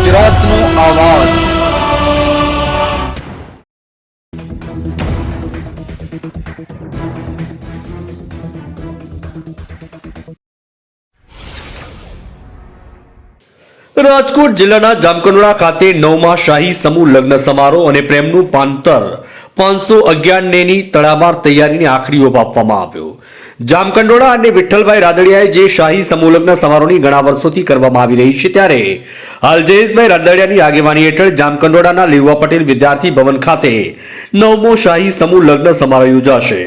ગુજરાતનો આવાજ। રાજકોટ જિલ્લાના જામકંડોળા ખાતે 9મા શાહી સમૂહ લગ્ન સમારોહ અને પ્રેમનું પાંતર 511ની તડામાર તૈયારીને આખરી ઓપ આપવામાં આવ્યો। જામકંડોળા અને વિઠ્ઠલભાઈ રાદડિયાએ જે શાહી સમૂહ લગ્ન સમારોહની ઘણા વર્ષોથી કરવામાં આવી રહી છે, ત્યારે હાલ જયેશભાઈ રાદડિયાની આગેવાની હેઠળ જામકંડોળાના લેવા પટેલ વિદ્યાર્થી ભવન ખાતે 9મો શાહી સમૂહ લગ્ન સમારોહ યોજાશે।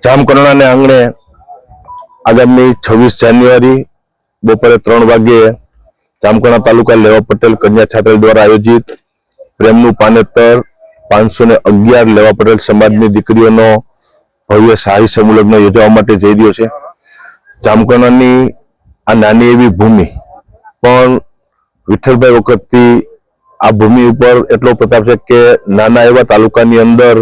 જામકંડોળાને આંગણે આગામી 26 જાન્યુઆરી બપોરે 3 વાગ્યે જામકંડોળા તાલુકા લેવા પટેલ કન્યા છાત્રાલય દ્વારા આયોજિત પ્રેમનું પાનેતર 511 લેવા પટેલ સમાજની દીકરીઓનો ભવ્ય શાહી સમૂહ લગ્ન યોજવા માટે જઈ રહ્યો છે। જામકંડોળાની આ નાની એવી ભૂમિ પણ વિઠ્ઠલભાઈ વખતથી આ ભૂમિ ઉપર એટલો પ્રતાપ છે કે નાના એવા તાલુકાની અંદર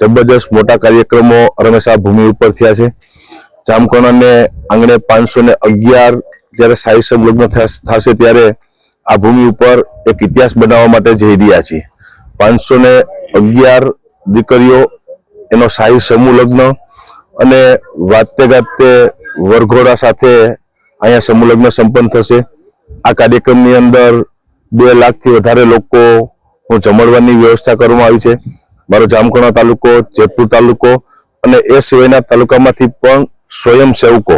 જબરજસ્ત મોટા કાર્યક્રમો હંમેશા ભૂમિ ઉપર થયા છે। જામકંડોળાને આંગણે 511 જ્યારે શાહી સમૂહ લગ્ન થશે ત્યારે આ ભૂમિ ઉપર એક ઇતિહાસ બનાવવા માટે જઈ રહ્યા છીએ। 511 દીકરીઓ એનો શાહી સમૂહ લગ્ન અને વાતે ગાતે વરઘોડા સાથે અહીંયા સમૂહ લગ્ન સંપન્ન થશે। આ કાર્યક્રમની અંદર 2 લાખથી વધારે લોકો જમણવારની વ્યવસ્થા કરવામાં આવી છે। મારો જામકંડોળા તાલુકો, જેતપુર તાલુકો અને એ સિવાયના તાલુકામાંથી પણ સ્વયંસેવકો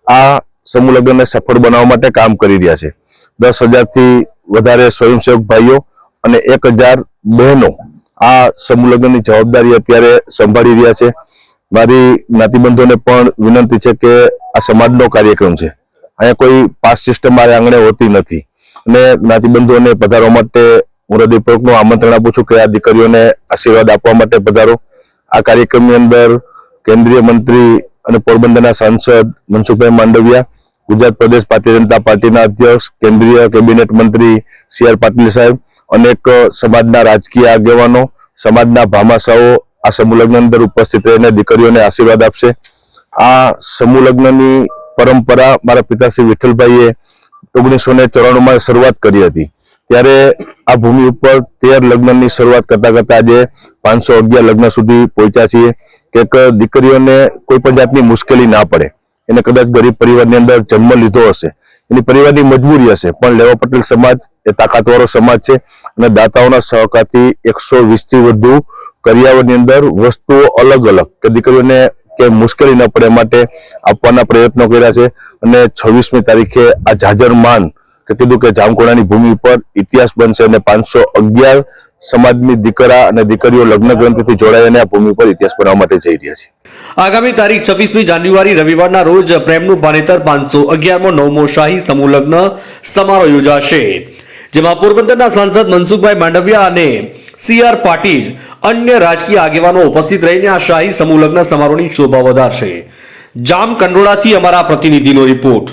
આ સમૂહ લગ્નને સફળ બનાવવા માટે કામ કરી રહ્યા છે। 10,000થી વધારે સ્વયંસેવક ભાઈઓ અને 1,000 બહેનો આ સમૂહ લગ્નની જવાબદારી અત્યારે સંભાળી રહ્યા છે। મારી જ્ઞાતિબંધોને પણ વિનંતી છે કે આ સમાજનો કાર્યક્રમ છે, અહીંયા કોઈ પાસ સિસ્ટમ મારે આંગણે હોતી નથી અને જ્ઞાતિબંધોને પધારવા માટે હું હૃદયપૂર્વકનું આમંત્રણ આપું છું કે આ દીકરીઓને આશીર્વાદ આપવા માટે પધારો। આ કાર્યક્રમની અંદર કેન્દ્રીય મંત્રી અને પોરબંદરના સાંસદ મનસુખભાઈ માંડવિયા, ગુજરાત પ્રદેશ ભારતીય જનતા પાર્ટીના અધ્યક્ષ, કેન્દ્રીય કેબિનેટ મંત્રી સી.આર. પાટીલ સાહેબ, અનેક સમાજના રાજકીય આગેવાનો, સમાજના ભામાશાઓ આ સમૂહ લગ્ન અંદર ઉપસ્થિત રહીને દીકરીઓને આશીર્વાદ આપશે। આ સમૂહ લગ્નની પરંપરા મારા પિતાશ્રી વિઠ્ઠલભાઈએ 1994માં શરૂઆત કરી હતી, ત્યારે આ ભૂમિ ઉપર 13 લગ્નની શરૂઆત કરતા કરતા આજે 511 લગ્ન સુધી પહોંચ્યા છીએ કે દીકરીઓને કોઈ પણ જાતની મુશ્કેલી ના પડે। એને કદાચ ગરીબ પરિવારની અંદર જન્મ લીધો હશે, એની પરિવારની મજબૂરી હશે, પણ લેવા પટેલ સમાજ એ તાકાતવાળો સમાજ છે અને દાતાઓના સહકારથી 120થી વધુ કરિયાવરની અંદર વસ્તુઓ અલગ અલગ કે દીકરીઓને કે મુશ્કેલી ન પડે માટે આપવાના પ્રયત્નો કર્યા છે અને 26મી તારીખે આ જાજરમાન કે કીધું કે જામકંડોળાની ભૂમિ પર ઇતિહાસ બનશે અને 511 સમાજની દીકરા અને દીકરીઓ લગ્ન ગ્રંથિથી જોડાઈને આ ભૂમિ પર ઇતિહાસ બનાવવા માટે જઈ રહ્યા છે। આગામી તારીખ 26મી જાન્યુઆરી રવિવારના રોજ પ્રેમનું પાનેતર 511મો 9મો શાહી સમૂહ લગ્ન સમારોહ યોજાશે, જેમાં પોરબંદરના સાંસદ મનસુખભાઈ માંડવિયા અને સી.આર. પાટીલ અન્ય રાજકીય આગેવાનો ઉપસ્થિત રહીને આ શાહી સમૂહ લગ્ન સમારોહની શોભા વધારશે। જામકંડોળાથી અમારા પ્રતિનિધિનો રિપોર્ટ।